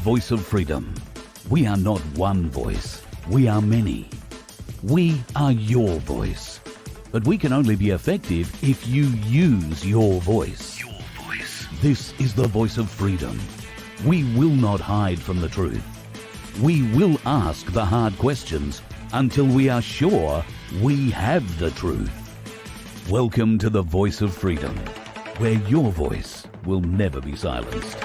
voice of freedom. We are not one voice. We are many. We are your voice. But we can only be effective if you use your voice. Your voice. This is the voice of freedom. We will not hide from the truth. We will ask the hard questions until we are sure we have the truth. Welcome to the Voice of Freedom, where your voice will never be silenced.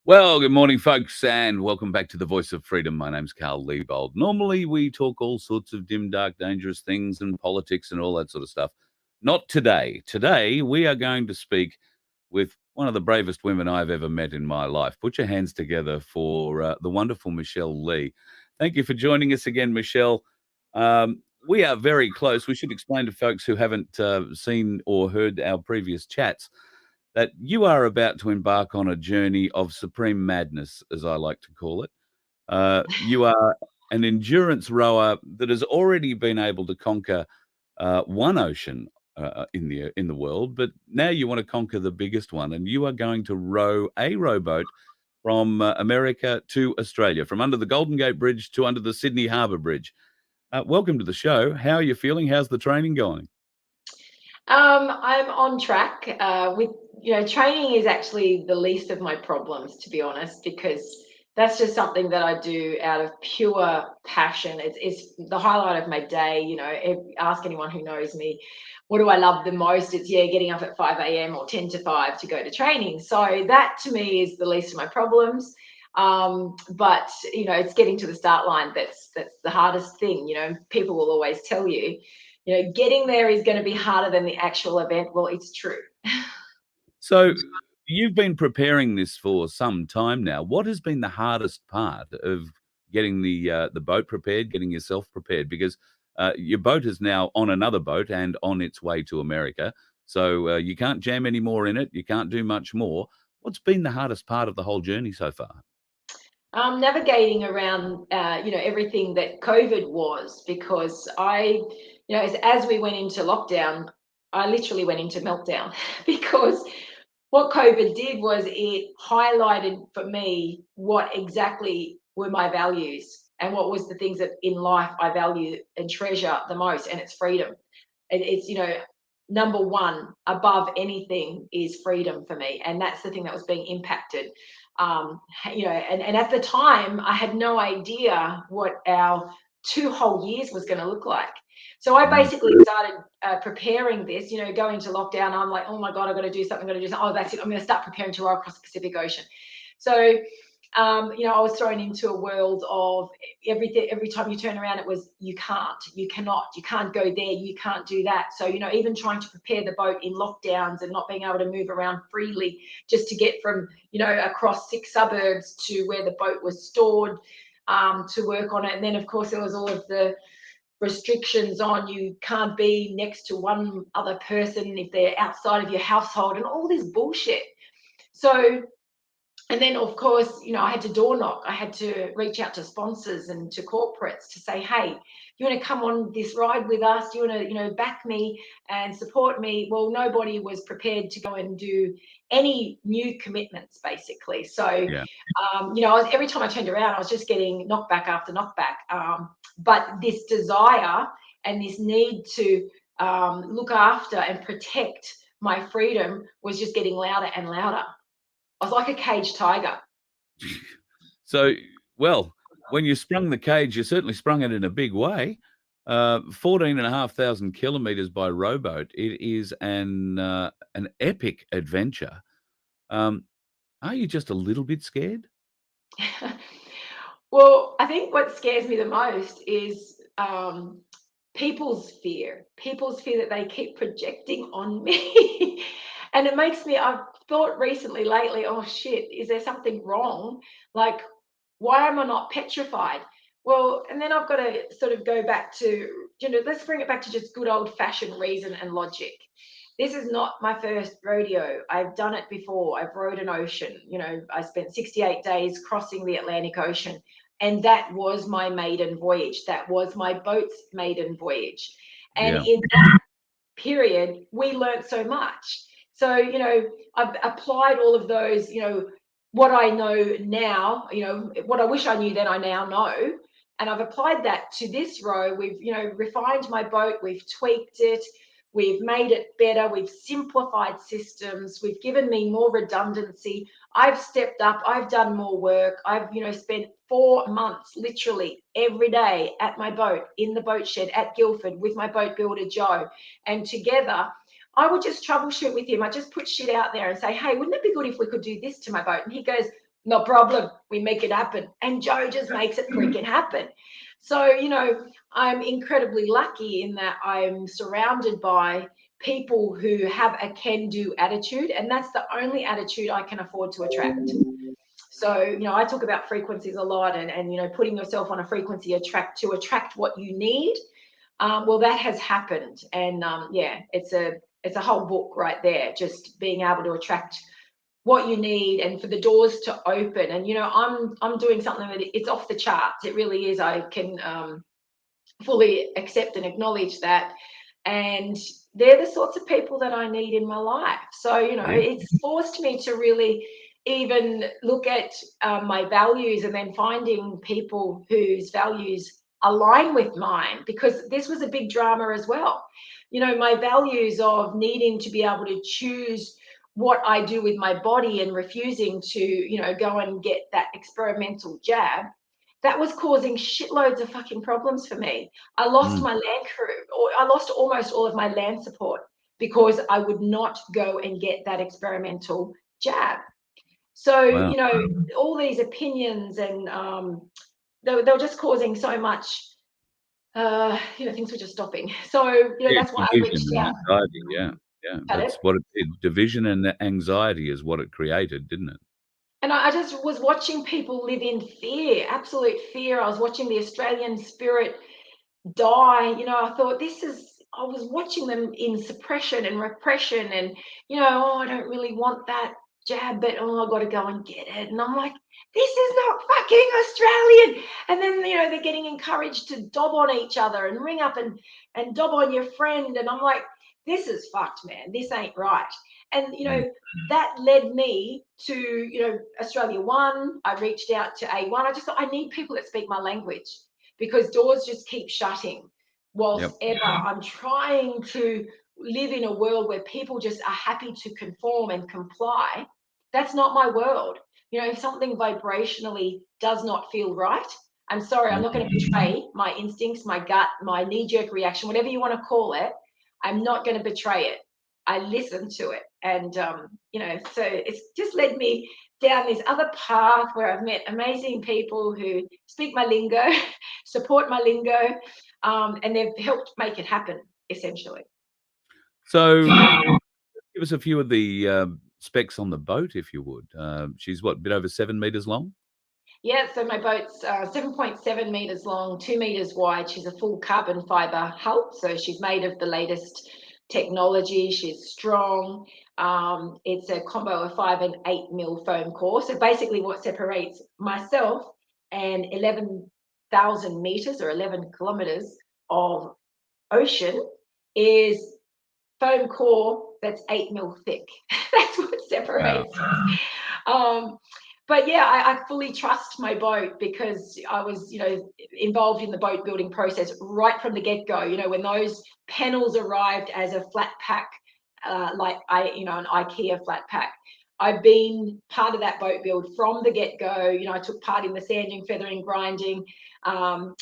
Well, good morning, folks, and welcome back to the Voice of Freedom. My name's Carl Liebold. Normally, we talk all sorts of dim, dark, dangerous things and politics and all that sort of stuff. Not today. Today, we are going to speak with one of the bravest women I've ever met in my life. Put your hands together for the wonderful Michelle Lee. Thank you for joining us again, Michelle. We are very close. We should explain to folks who haven't seen or heard our previous chats that you are about to embark on a journey of supreme madness, as I like to call it. You are an endurance rower that has already been able to conquer one ocean in the world, but now you want to conquer the biggest one, and you are going to row a rowboat from America to Australia, from under the Golden Gate Bridge to under the Sydney Harbour Bridge. Welcome to the show. How are you feeling? How's the training going? I'm on track. Training is actually the least of my problems, to be honest, because that's just something that I do out of pure passion. It's the highlight of my day. Ask anyone who knows me, what do I love the most? It's getting up at 5 a.m. or 10 to 5 to go to training. So that to me is the least of my problems. But it's getting to the start line that's the hardest thing. People will always tell you, getting there is going to be harder than the actual event. Well, it's true. So you've been preparing this for some time now. What has been the hardest part of getting the boat prepared, getting yourself prepared? Because your boat is now on another boat and on its way to America. So you can't jam any more in it. You can't do much more. What's been the hardest part of the whole journey so far? Navigating around, everything that COVID was, because as we went into lockdown, I literally went into meltdown because what COVID did was it highlighted for me what exactly were my values and what was the things that in life I value and treasure the most, and it's freedom. It's number one above anything is freedom for me, and that's the thing that was being impacted. And at the time I had no idea what our 2 whole years was going to look like. So I basically started preparing this, going to lockdown. I'm like, oh my God, I've got to do something. Oh, that's it. I'm going to start preparing to row across the Pacific Ocean. So, I was thrown into a world of everything. Every time you turn around, it was, you can't, you cannot, you can't go there, you can't do that. So, even trying to prepare the boat in lockdowns and not being able to move around freely just to get from, across 6 suburbs to where the boat was stored to work on it. And then, of course, there was all of the restrictions on you can't be next to one other person if they're outside of your household and all this bullshit. So, and then of course, I had to door knock. I had to reach out to sponsors and to corporates to say, hey, you want to come on this ride with us? You want to, back me and support me? Well, nobody was prepared to go and do any new commitments, basically. So, every time I turned around, I was just getting knockback after knockback. But this desire and this need to look after and protect my freedom was just getting louder and louder. I was like a caged tiger. So, well, when you sprung the cage, you certainly sprung it in a big way. 14,500 kilometers by rowboat. It is an epic adventure. Are you just a little bit scared? Well, I think what scares me the most is people's fear that they keep projecting on me. And it makes me, I've thought recently lately, oh shit, is there something wrong? Like, why am I not petrified? Well, and then I've got to sort of go back to, let's bring it back to just good old fashioned reason and logic. This is not my first rodeo. I've done it before. I've rowed an ocean. I spent 68 days crossing the Atlantic Ocean. And that was my maiden voyage. That was my boat's maiden voyage. And in that period, we learned so much. So, you know, I've applied all of those, you know, what I know now, you know, what I wish I knew then I now know. And I've applied that to this row. We've, you know, refined my boat, we've tweaked it, we've made it better, we've simplified systems, we've given me more redundancy. I've stepped up, I've done more work. I've, you know, spent 4 months literally every day at my boat, in the boat shed at Guildford with my boat builder, Joe. And together, I would just troubleshoot with him. I just put shit out there and say, hey, wouldn't it be good if we could do this to my boat? And he goes, no problem. We make it happen. And Joe just makes it freaking happen. So, you know, I'm incredibly lucky in that I'm surrounded by people who have a can-do attitude, and that's the only attitude I can afford to attract. So, you know, I talk about frequencies a lot, and you know, putting yourself on a frequency to attract what you need. Well, that has happened, and yeah, it's a whole book right there, just being able to attract what you need and for the doors to open. And you know, I'm doing something that it's off the charts. It really is. I can fully accept and acknowledge that. And they're the sorts of people that I need in my life. So, you know, it's forced me to really even look at my values, and then finding people whose values align with mine, because this was a big drama as well. You know, my values of needing to be able to choose what I do with my body and refusing to, you know, go and get that experimental jab, that was causing shitloads of fucking problems for me. I lost my land crew, or I lost almost all of my land support because I would not go and get that experimental jab. So, you know, all these opinions, and they were just causing so much, you know, things were just stopping. So, you know, that's why I Division reached and out. anxiety, yeah. Pardon? That's what it did. Division and anxiety is what it created, didn't it? And I just was watching people live in fear, absolute fear. I was watching the Australian spirit die. You know, I thought, I was watching them in suppression and repression, and, you know, oh, I don't really want that jab, but oh, I've got to go and get it. And I'm like, this is not fucking Australian. And then, you know, they're getting encouraged to dob on each other and ring up and dob on your friend. And I'm like, this is fucked, man. This ain't right. And, you know, that led me to, you know, Australia One. I reached out to A1. I just thought, I need people that speak my language, because doors just keep shutting. Whilst ever I'm trying to live in a world where people just are happy to conform and comply, that's not my world. You know, if something vibrationally does not feel right, I'm sorry, I'm not going to betray my instincts, my gut, my knee-jerk reaction, whatever you want to call it. I'm not going to betray it. I listen to it. And, you know, so it's just led me down this other path where I've met amazing people who speak my lingo, support my lingo, and they've helped make it happen, essentially. So give us a few of the specs on the boat, if you would. She's what, a bit over 7 meters long? Yeah, so my boat's 7.7 meters long, 2 meters wide. She's a full carbon fiber hull, so she's made of the latest technology. She's strong. It's a combo of 5 and 8 mil foam core. So basically, what separates myself and 11,000 meters or 11 kilometers of ocean is foam core that's 8 mil thick. That's what separates us. But yeah, I fully trust my boat, because I was, you know, involved in the boat building process right from the get-go. You know, when those panels arrived as a flat pack, like you know, an IKEA flat pack, I've been part of that boat build from the get-go. You know, I took part in the sanding, feathering, grinding,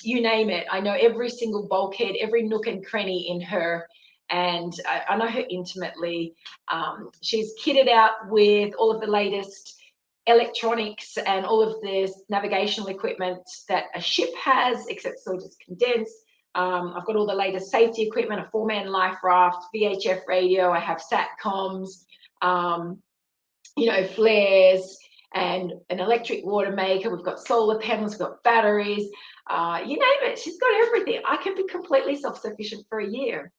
you name it. I know every single bulkhead, every nook and cranny in her, and I know her intimately. She's kitted out with all of the latest electronics and all of the navigational equipment that a ship has, except it's all just condensed. I've got all the latest safety equipment, a 4-man life raft, VHF radio, I have sat comms, you know, flares, and an electric water maker. We've got solar panels, we've got batteries, you name it. She's got everything. I can be completely self-sufficient for a year.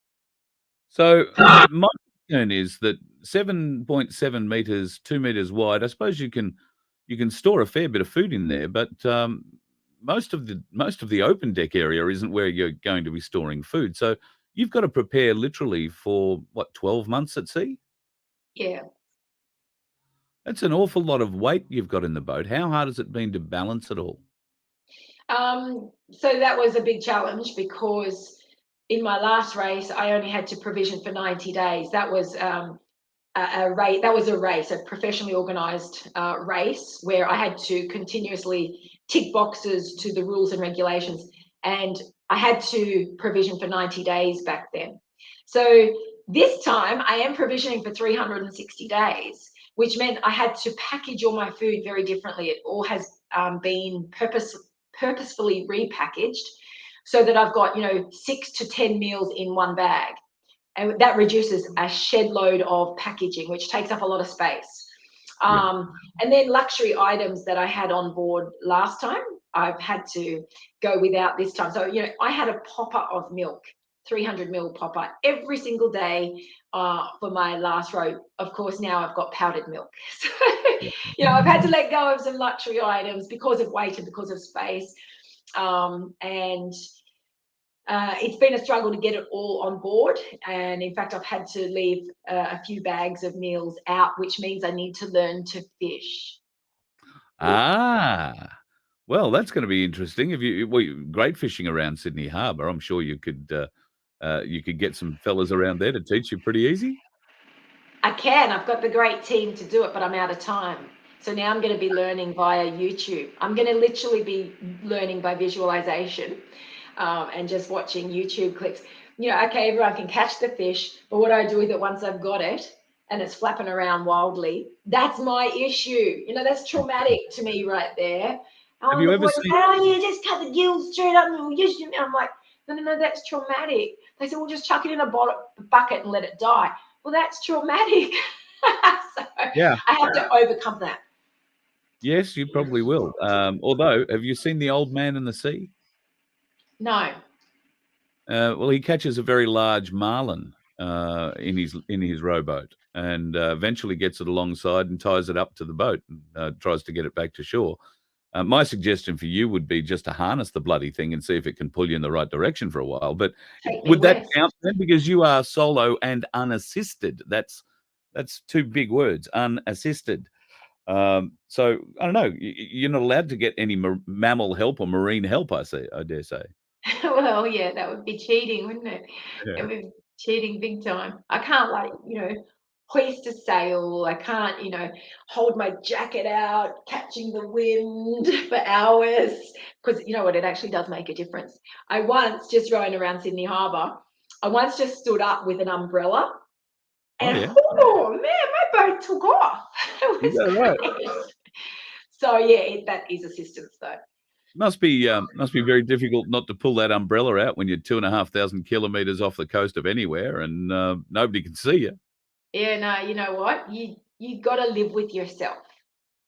So my concern is that 7.7 meters, 2 meters wide. I suppose you can store a fair bit of food in there, but most of the open deck area isn't where you're going to be storing food. So you've got to prepare literally for what, 12 months at sea? Yeah. That's an awful lot of weight you've got in the boat. How hard has it been to balance it all? So that was a big challenge because in my last race, I only had to provision for 90 days. That was a race. That was a race, a professionally organised race where I had to continuously tick boxes to the rules and regulations, and I had to provision for 90 days back then. So this time, I am provisioning for 360 days, which meant I had to package all my food very differently. It all has been purposefully repackaged so that I've got 6 to 10 meals in one bag, and that reduces a shed load of packaging, which takes up a lot of space. Yeah. And then luxury items that I had on board last time, I've had to go without this time. So, I had a popper of milk, 300 ml popper every single day for my last row. Of course, now I've got powdered milk. So, I've had to let go of some luxury items because of weight and because of space. And it's been a struggle to get it all on board, and in fact I've had to leave a few bags of meals out, which means I need to learn to fish. Ah, well, that's gonna be interesting. If great fishing around Sydney Harbour. I'm sure you could get some fellas around there to teach you pretty easy. I've got the great team to do it, but I'm out of time. So now I'm going to be learning via YouTube. I'm going to literally be learning by visualization, and just watching YouTube clips. Okay, everyone can catch the fish, but what do I do with it once I've got it and it's flapping around wildly? That's my issue. That's traumatic to me right there. Have Oh, you the ever boys seen say, oh, yeah, just cut the gills straight up and we'll use them. I'm like, no, no, no, that's traumatic. They said, well, just chuck it in a bucket and let it die. Well, that's traumatic. So Yeah. I have to overcome that. Yes, you probably will. Although, have you seen The Old Man and the Sea? No. Well, he catches a very large marlin in his rowboat, and eventually gets it alongside and ties it up to the boat and tries to get it back to shore. My suggestion for you would be just to harness the bloody thing and see if it can pull you in the right direction for a while. But Take me would that west. count then? Because you are solo and unassisted. That's two big words, unassisted. So I don't know. You're not allowed to get any mammal help or marine help. I dare say. Well, yeah, that would be cheating, wouldn't it? It Yeah. would be cheating big time. I can't, like, hoist a sail. I can't, hold my jacket out, catching the wind for hours. Because you know what, it actually does make a difference. I once, just rowing around Sydney Harbour, I once just stood up with an umbrella, Oh and yeah. oh man, my boat took off. It Is was that right? great. So yeah, that is assistance though. Must be very difficult not to pull that umbrella out when you're 2,500 kilometers off the coast of anywhere and nobody can see you. Yeah, no, you know what? You got to live with yourself.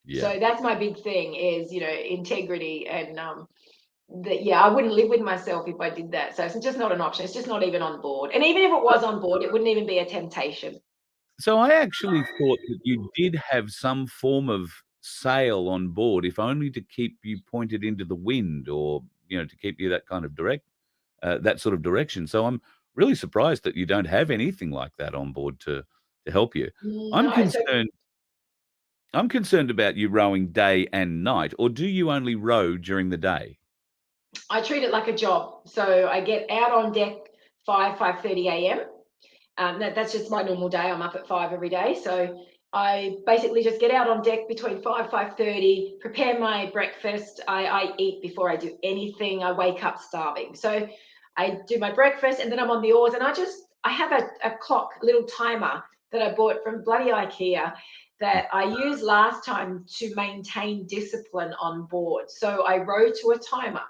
Yeah. So that's my big thing is, integrity, and that, yeah, I wouldn't live with myself if I did that. So it's just not an option. It's just not even on board. And even if it was on board, it wouldn't even be a temptation. So I actually thought that you did have some form of sail on board, if only to keep you pointed into the wind or, to keep you that sort of direction. So I'm really surprised that you don't have anything like that on board to help you. I'm No, so concerned I'm concerned about you rowing day and night, or do you only row during the day? I treat it like a job. So I get out on deck 5:30 a.m. That's just my normal day. I'm up at 5 every day. So I basically just get out on deck between 5:30, prepare my breakfast. I eat before I do anything. I wake up starving. So I do my breakfast and then I'm on the oars, and I have a clock, a little timer that I bought from bloody IKEA that I used last time to maintain discipline on board. So I row to a timer.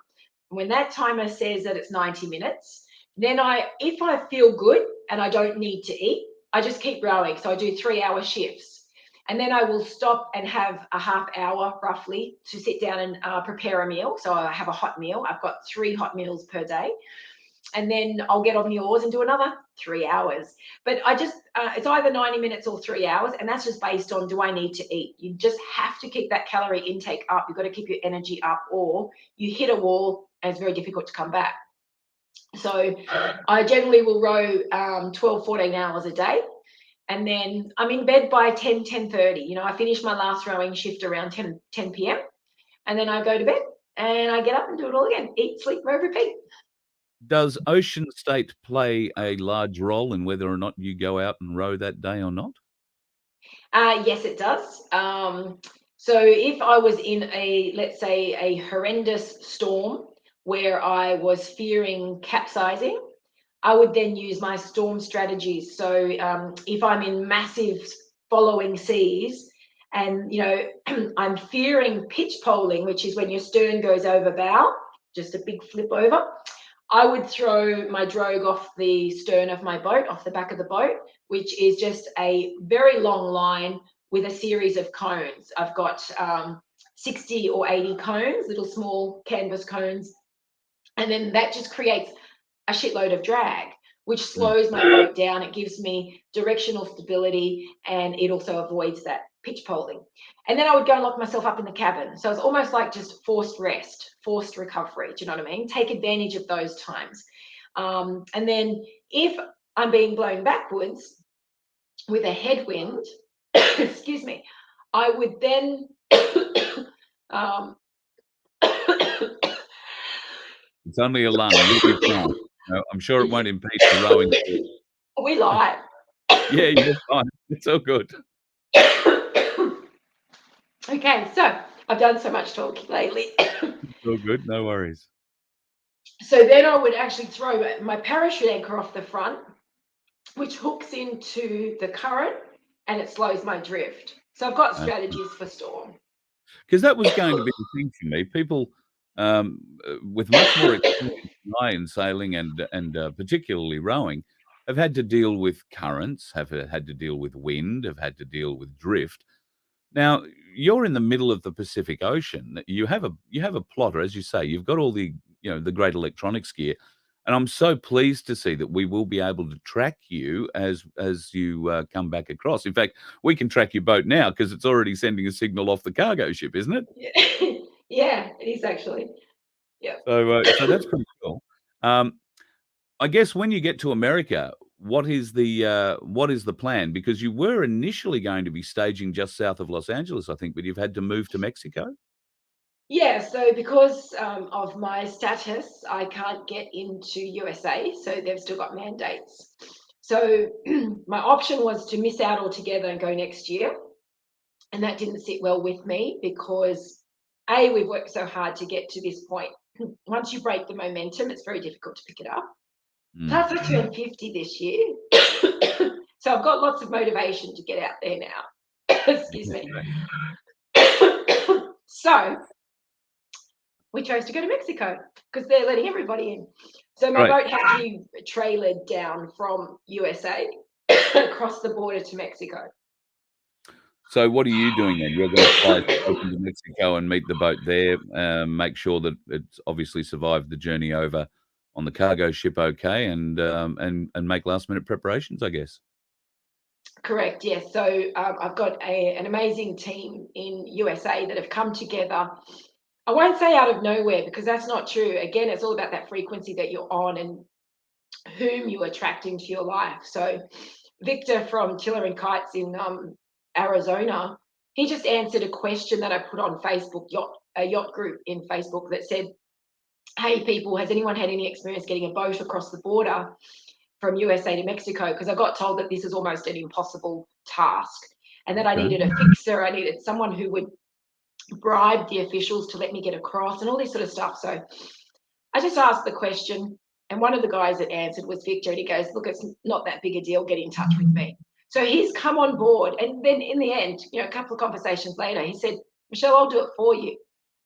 When that timer says that it's 90 minutes, then if I feel good and I don't need to eat, I just keep rowing. So I do 3-hour shifts. And then I will stop and have a half hour roughly to sit down and prepare a meal. So I have a hot meal. I've got 3 hot meals per day. And then I'll get on the oars and do another 3 hours. But it's either 90 minutes or 3 hours. And that's just based on, do I need to eat? You just have to keep that calorie intake up. You've got to keep your energy up, or you hit a wall and it's very difficult to come back. So I generally will row 12, 14 hours a day. And then I'm in bed by 10:30. You know, I finish my last rowing shift around 10 p.m. and then I go to bed and I get up and do it all again. Eat, sleep, row, repeat. Does ocean state play a large role in whether or not you go out and row that day or not? Yes, it does. So if I was in let's say, a horrendous storm where I was fearing capsizing, I would then use my storm strategies. So if I'm in massive following seas and, you know, I'm fearing pitch poling, which is when your stern goes over bow, just a big flip over, I would throw my drogue off the stern of my boat, off the back of the boat, which is just a very long line with a series of cones. I've got 60 or 80 cones, little small canvas cones, and then that just creates a shitload of drag, which slows my boat down. It gives me directional stability, and it also avoids that pitch poling. And then I would go and lock myself up in the cabin. So it's almost like just forced rest, forced recovery. Do you know what I mean? Take advantage of those times. And then if I'm being blown backwards with a headwind, excuse me, I would then It's only a lung. You'll be fine. No, I'm sure it won't impede the rowing. we lie. Yeah, you're fine. It's all good. Okay, so I've done so much talking lately. It's all good. No worries. So then I would actually throw my parachute anchor off the front, which hooks into the current and it slows my drift. So I've got strategies for storm. Because that was going to be the thing for me. People with much more experience than I in sailing and particularly rowing have had to deal with currents, have had to deal with wind, have had to deal with drift. Now, you're in the middle of the Pacific Ocean. You have a plotter, as you say. You've got all the, the great electronics gear, and I'm so pleased to see that we will be able to track you as you come back across. In fact, we can track your boat now because it's already sending a signal off the cargo ship, isn't it? Yeah, yeah, it is actually. Yeah. So that's pretty cool. I guess when you get to America, what is the plan? Because you were initially going to be staging just south of Los Angeles, I think, but you've had to move to Mexico. Yeah, so because of my status, I can't get into USA, so they've still got mandates. So my option was to miss out altogether and go next year. And that didn't sit well with me because we've worked so hard to get to this point. Once you break the momentum, it's very difficult to pick it up. Plus, I turned 50 this year. So I've got lots of motivation to get out there now. Excuse me. So we chose to go to Mexico because they're letting everybody in. So my boat had to be trailered down from USA across the border to Mexico. So what are you doing then? You're going to fly open to Mexico and meet the boat there, make sure that it's obviously survived the journey over on the cargo ship okay, and make last minute preparations, I guess. Correct, yes. So I've got an amazing team in USA that have come together. I won't say out of nowhere because that's not true. Again, it's all about that frequency that you're on and whom you attract into your life. So Victor from Tiller and Kites in Arizona, he just answered a question that I put on Facebook, a yacht group in Facebook that said, hey people, has anyone had any experience getting a boat across the border from USA to Mexico? Because I got told that this is almost an impossible task and that I needed a fixer. I needed someone who would bribe the officials to let me get across and all this sort of stuff. So I just asked the question, and one of the guys that answered was Victor, and he goes, look, it's not that big a deal, get in touch with me. So he's come on board, and then in the end, a couple of conversations later, he said, Michelle, I'll do it for you.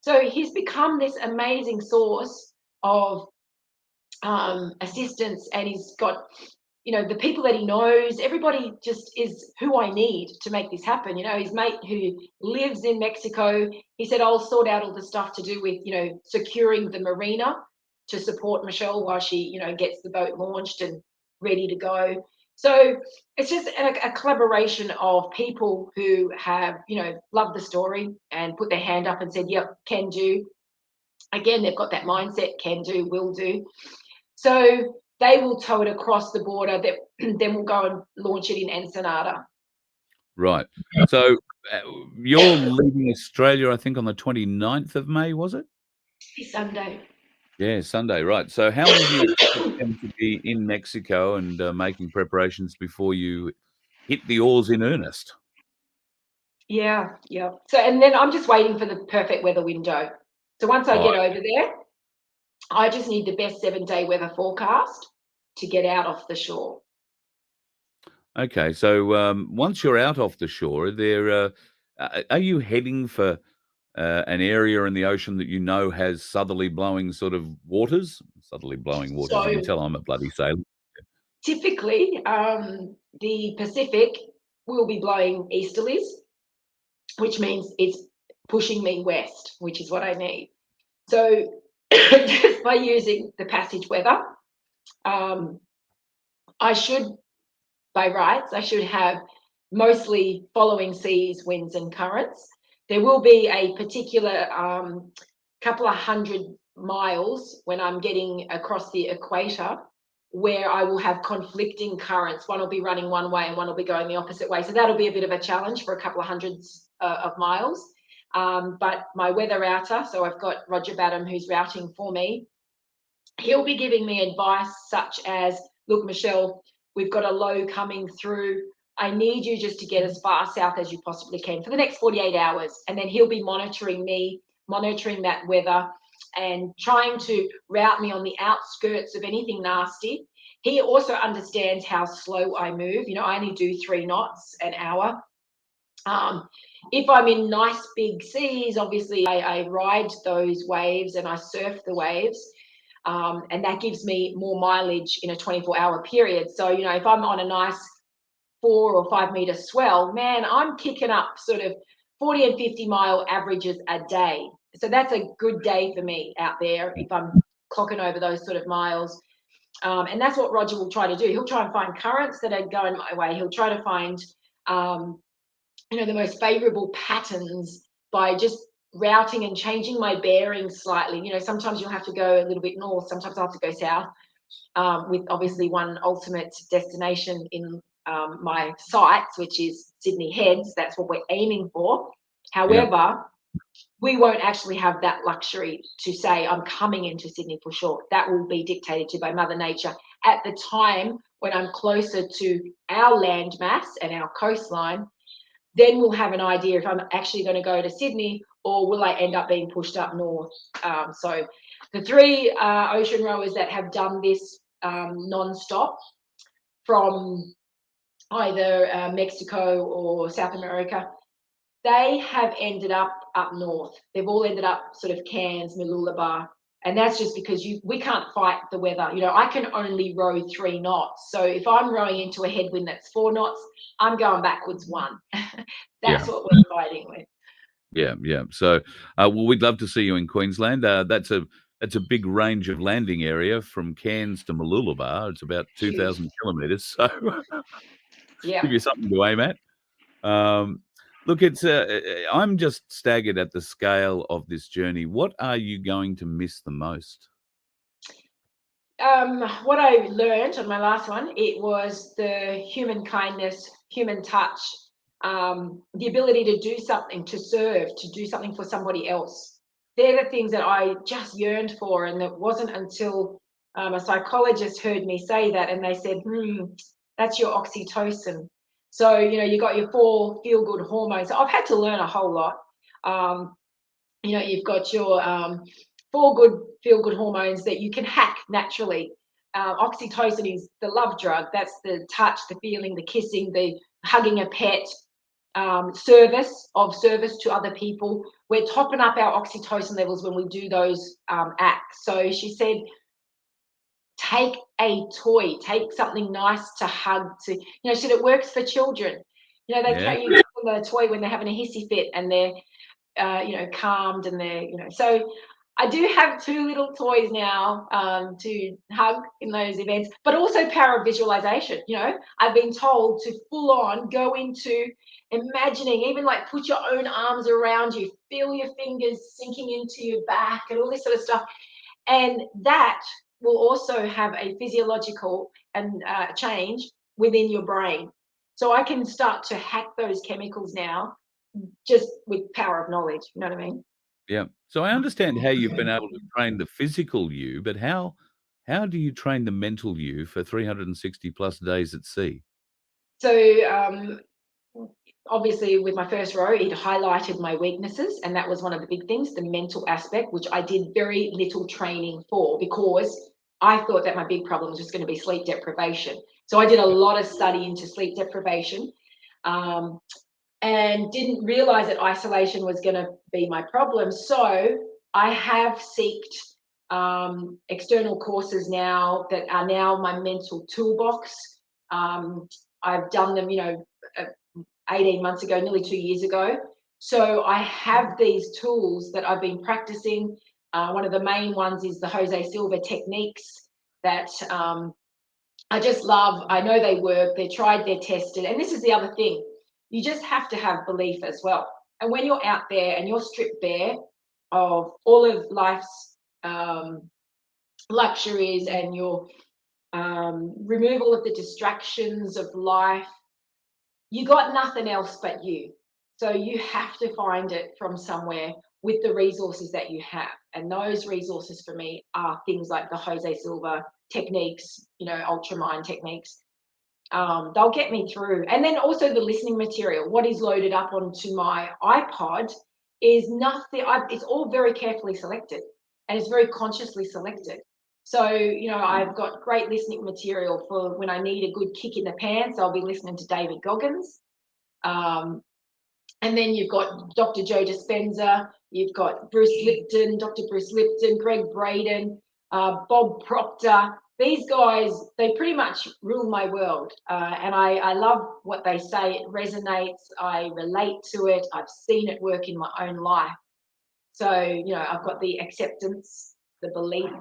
So he's become this amazing source of assistance, and he's got the people that he knows. Everybody just is who I need to make this happen. His mate who lives in Mexico, he said, I'll sort out all the stuff to do with securing the marina to support Michelle while she gets the boat launched and ready to go. So it's just a collaboration of people who have loved the story and put their hand up and said, yep, can do. Again, they've got that mindset, can do, will do. So they will tow it across the border. That then we'll go and launch it in Ensenada. Right. So you're leaving Australia, I think, on the 29th of May, was it? This Sunday. Yeah, Sunday, right. So how long do you expect them to be in Mexico and making preparations before you hit the oars in earnest? Yeah. So, and then I'm just waiting for the perfect weather window. So once I Oh, get over there, I just need the best 7-day weather forecast to get out off the shore. okay. So once you're out off the shore, are you heading for an area in the ocean that you know has southerly blowing sort of waters? Southerly blowing waters. You can So tell I'm a bloody sailor. typically, the Pacific will be blowing easterlies, which means it's pushing me west, which is what I need. So just by using the passage weather, um, I should, by rights, I should have mostly following seas, winds, and currents. There will be a particular couple of 100 miles when I'm getting across the equator where I will have conflicting currents. One will be running one way and one will be going the opposite way. So that'll be a bit of a challenge for a couple of hundreds of miles. But my weather router, so I've got Roger Badham who's routing for me, he'll be giving me advice such as, look, Michelle, we've got a low coming through. I need you just to get as far south as you possibly can for the next 48 hours. And then he'll be monitoring me, monitoring that weather, and trying to route me on the outskirts of anything nasty. He also understands how slow I move. You know, I only do 3 knots an hour. If I'm in nice big seas, obviously I ride those waves and I surf the waves. And that gives me more mileage in a 24-hour period. So, you know, if I'm on a nice 4 or 5 meter swell, man, I'm kicking up sort of 40 and 50-mile averages a day. So that's a good day for me out there if I'm clocking over those sort of miles. And that's what Roger will try to do. He'll try and find currents that are going my way. He'll try to find, you know, the most favorable patterns by just routing and changing my bearing slightly. You know, sometimes you'll have to go a little bit north, sometimes I'll have to go south, with obviously one ultimate destination in my sights, which is Sydney Heads. That's what we're aiming for. Yeah. However, we won't actually have that luxury to say I'm coming into Sydney for sure. That will be dictated to by Mother Nature at the time when I'm closer to our land mass and our coastline. Then we'll have an idea if I'm actually going to go to Sydney or will I end up being pushed up north. So the 3 ocean rowers that have done this non-stop from either Mexico or South America, they have ended up north. They've all ended up sort of Cairns, Mooloolaba, and that's just because we can't fight the weather. You know, I can only row 3 knots. So if I'm rowing into a headwind that's 4 knots, I'm going backwards 1. Yeah. That's what we're fighting with. Yeah. So, well, we'd love to see you in Queensland. That's a big range of landing area from Cairns to Mooloolaba. It's about Huge. 2,000 kilometres. So Yeah. give you something to aim at. Look, I'm just staggered at the scale of this journey. What are you going to miss the most? What I learned on my last one, it was the human kindness, human touch, the ability to do something, to serve, to do something for somebody else. They're the things that I just yearned for, and it wasn't until a psychologist heard me say that, and they said, that's your oxytocin. So, you know, you got your 4 feel-good hormones. So I've had to learn a whole lot. You know, you've got your 4 good feel-good hormones that you can hack naturally. Oxytocin is the love drug. That's the touch, the feeling, the kissing, the hugging a pet, service to other people. We're topping up our oxytocin levels when we do those acts. So she said, take a toy, take something nice to hug. To, you know, she said it works for children. You know, Yeah. you give them a toy when they're having a hissy fit and they're you know, calmed and they're, you know, so I do have 2 little toys now to hug in those events, but also power of visualization. You know, I've been told to full on go into imagining, even like put your own arms around you, feel your fingers sinking into your back and all this sort of stuff. And that will also have a physiological and change within your brain. So I can start to hack those chemicals now just with power of knowledge. You know what I mean? Yeah. So I understand how you've been able to train the physical you, but how do you train the mental you for 360 plus days at sea? So obviously with my first row, it highlighted my weaknesses, and that was one of the big things, the mental aspect, which I did very little training for because I thought that my big problem was just going to be sleep deprivation. So I did a lot of study into sleep deprivation, and didn't realize that isolation was going to be my problem. So I have sought external courses now that are now my mental toolbox. I've done them, 18 months ago, nearly 2 years ago. So I have these tools that I've been practicing. One of the main ones is the Jose Silva techniques that I just love. I know they work, they're tried, they're tested. And this is the other thing. You just have to have belief as well. And when you're out there and you're stripped bare of all of life's luxuries and your removal of the distractions of life, you got nothing else but you. So you have to find it from somewhere with the resources that you have. And those resources for me are things like the Jose Silva techniques, ultra mind techniques. They'll get me through. And then also the listening material. What is loaded up onto my iPod is nothing, it's all very carefully selected and it's very consciously selected. So, I've got great listening material for when I need a good kick in the pants. I'll be listening to David Goggins. And then you've got Dr. Joe Dispenza, you've got Bruce Lipton, Dr. Bruce Lipton, Greg Braden, Bob Proctor. These guys, they pretty much rule my world. And I love what they say. It resonates. I relate to it. I've seen it work in my own life. So, I've got the acceptance, the belief,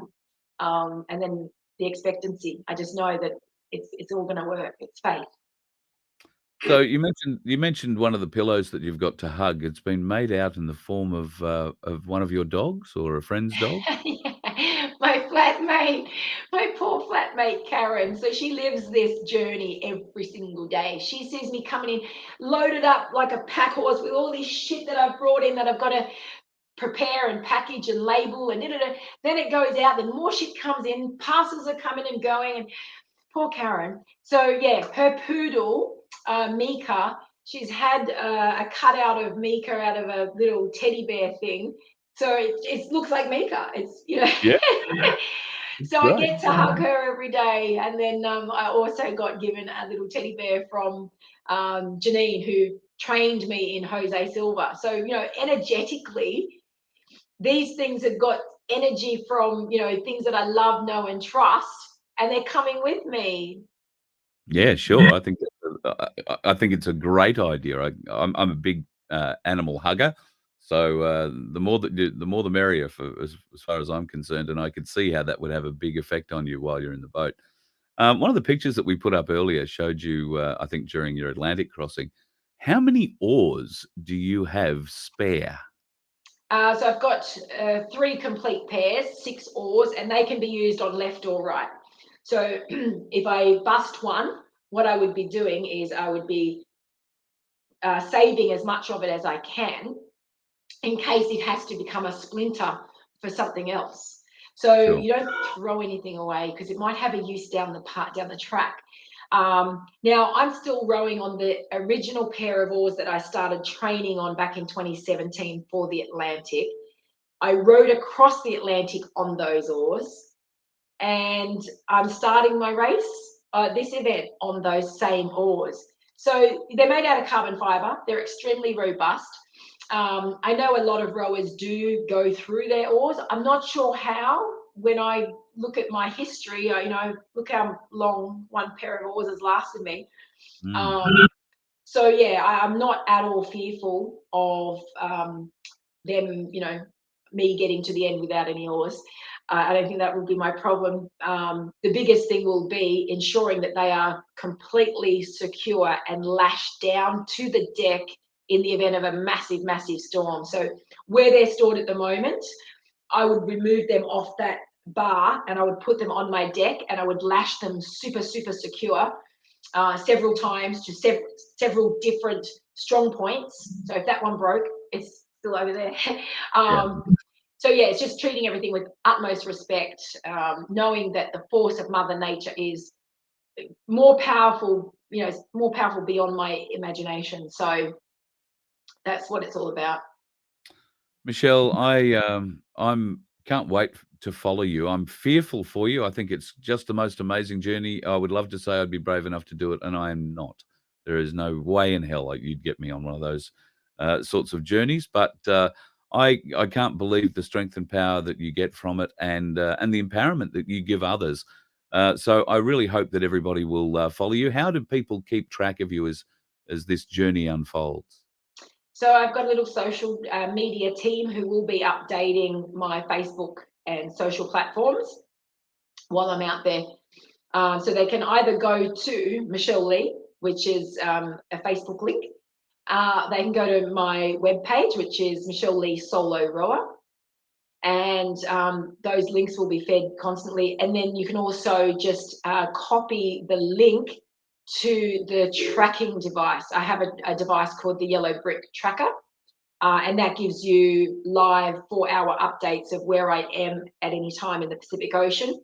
and then the expectancy. I just know that it's all going to work. It's faith. So you mentioned one of the pillows that you've got to hug. It's been made out in the form of one of your dogs or a friend's dog? Yeah, my flatmate, my poor flatmate Karen. So she lives this journey every single day. She sees me coming in loaded up like a pack horse with all this shit that I've brought in that I've got to prepare and package and label and da-da-da. Then it goes out, then more shit comes in, parcels are coming and going, and poor Karen. So yeah, her poodle, Mika, she's had a cutout of Mika out of a little teddy bear thing. So it looks like Mika. It's, Yeah, So I great. get to hug her every day. And then I also got given a little teddy bear from Janine, who trained me in Jose Silva. So, energetically, these things have got energy from, things that I love, know, and trust, and they're coming with me. Yeah, sure. I think it's a great idea. I'm a big animal hugger, so the more the merrier for as far as I'm concerned. And I could see how that would have a big effect on you while you're in the boat. One of the pictures that we put up earlier showed you, I think, during your Atlantic crossing. How many oars do you have spare? So I've got 3 complete pairs, 6 oars, and they can be used on left or right. So if I bust one, what I would be doing is I would be saving as much of it as I can in case it has to become a splinter for something else. So Sure. you don't throw anything away because it might have a use down the track. Now I'm still rowing on the original pair of oars that I started training on back in 2017 for the Atlantic. I rowed across the Atlantic on those oars, and I'm starting my race, this event, on those same oars. So they're made out of carbon fiber. They're extremely robust. I know a lot of rowers do go through their oars. I'm not sure how. When I look at my history, look how long one pair of oars has lasted me. Mm. Um, so yeah, I'm not at all fearful of them, me getting to the end without any oars. I don't think that will be my problem. The biggest thing will be ensuring that they are completely secure and lashed down to the deck in the event of a massive, massive storm. So where they're stored at the moment, I would remove them off that bar and I would put them on my deck and I would lash them super, super secure. several times to several different strong points. So if that one broke, it's still over there. So yeah, it's just treating everything with utmost respect, knowing that the force of Mother Nature is more powerful, more powerful beyond my imagination. So that's what it's all about. Michelle, I'm can't wait to follow you. I'm fearful for you. I think it's just the most amazing journey. I would love to say I'd be brave enough to do it, and I am not. There is no way in hell you'd get me on one of those sorts of journeys. But I can't believe the strength and power that you get from it, and the empowerment that you give others. So I really hope that everybody will follow you. How do people keep track of you as this journey unfolds? So I've got a little social media team who will be updating my Facebook and social platforms while I'm out there. So they can either go to Michelle Lee, which is a Facebook link. They can go to my webpage, which is Michelle Lee Solo Rower. And those links will be fed constantly. And then you can also just copy the link to the tracking device. I have a device called the Yellow Brick Tracker, and that gives you live 4-hour updates of where I am at any time in the Pacific Ocean.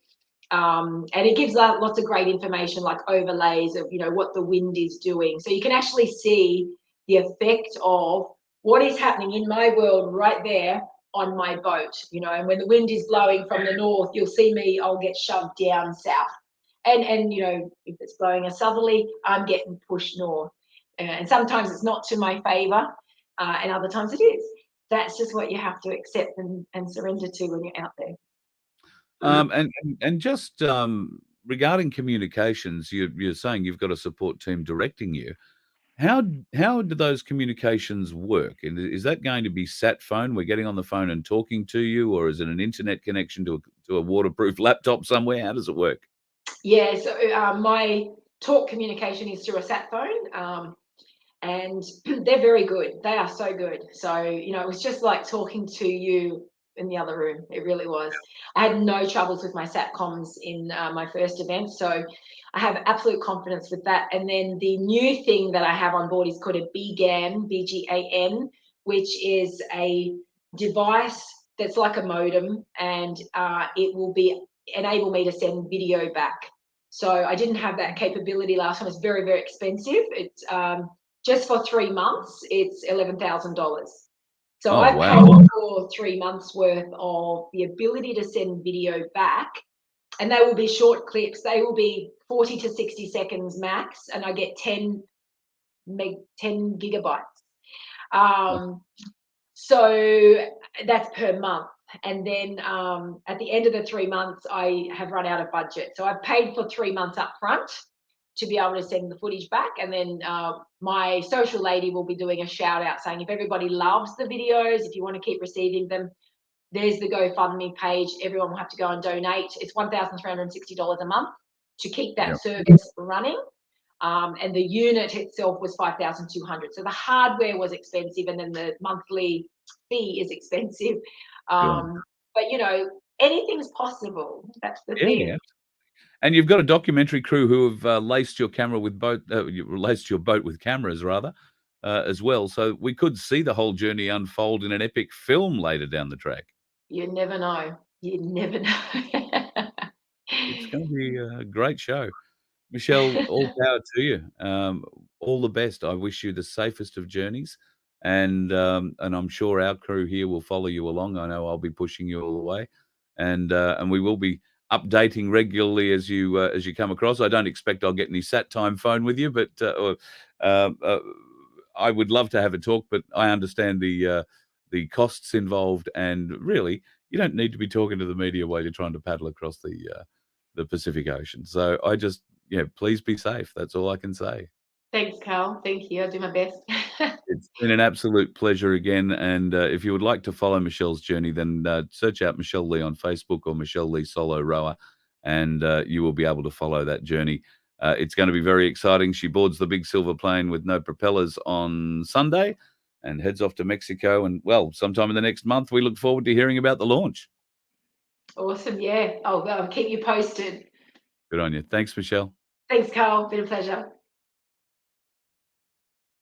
And it gives lots of great information, like overlays of what the wind is doing. So you can actually see the effect of what is happening in my world right there on my boat. And when the wind is blowing from the north, you'll see me, I'll get shoved down south. And if it's blowing a southerly, I'm getting pushed north. And sometimes it's not to my favor, and other times it is. That's just what you have to accept and surrender to when you're out there. And just regarding communications, you're saying you've got a support team directing you. How do those communications work? And is that going to be sat phone? We're getting on the phone and talking to you, or is it an internet connection to a waterproof laptop somewhere? How does it work? Yeah, so my talk communication is through a sat phone, and they're very good. They are so good. So it was just like talking to you in the other room. It really was. I had no troubles with my satcoms in my first event, so I have absolute confidence with that. And then the new thing that I have on board is called a BGAN, BGAN, which is a device that's like a modem, and it will enable me to send video back. So I didn't have that capability last time. It's very, very expensive. It's just for 3 months, it's $11,000. So I paid for 3 months worth of the ability to send video back, and they will be short clips. They will be 40 to 60 seconds max, and I get 10 gigabytes. So that's per month. And then at the end of the 3 months, I have run out of budget. So I've paid for 3 months up front to be able to send the footage back. And then my social lady will be doing a shout out saying, if everybody loves the videos, if you want to keep receiving them, there's the GoFundMe page. Everyone will have to go and donate. It's $1,360 a month to keep that service running. And the unit itself was $5,200. So the hardware was expensive, and then the monthly fee is expensive. But anything's possible. That's the thing. Yeah. And you've got a documentary crew who have laced your camera with laced your boat with cameras rather, as well. So we could see the whole journey unfold in an epic film later down the track. You never know. You never know. It's going to be a great show. Michelle, all power to you. All the best. I wish you the safest of journeys, and I'm sure our crew here will follow you along. I know I'll be pushing you all the way, and we will be updating regularly as you come across. I don't expect I'll get any sat time phone with you, but I would love to have a talk. But I understand the costs involved, and really, you don't need to be talking to the media while you're trying to paddle across the Pacific Ocean. So I just, please be safe. That's all I can say. Thanks, Carl. Thank you. I'll do my best. It's been an absolute pleasure again. And if you would like to follow Michelle's journey, then search out Michelle Lee on Facebook or Michelle Lee Solo Rower, and you will be able to follow that journey. It's going to be very exciting. She boards the big silver plane with no propellers on Sunday and heads off to Mexico. And, well, sometime in the next month, we look forward to hearing about the launch. Awesome. Yeah. I'll keep you posted. Good on you. Thanks, Michelle. Thanks, Carl. Been a pleasure.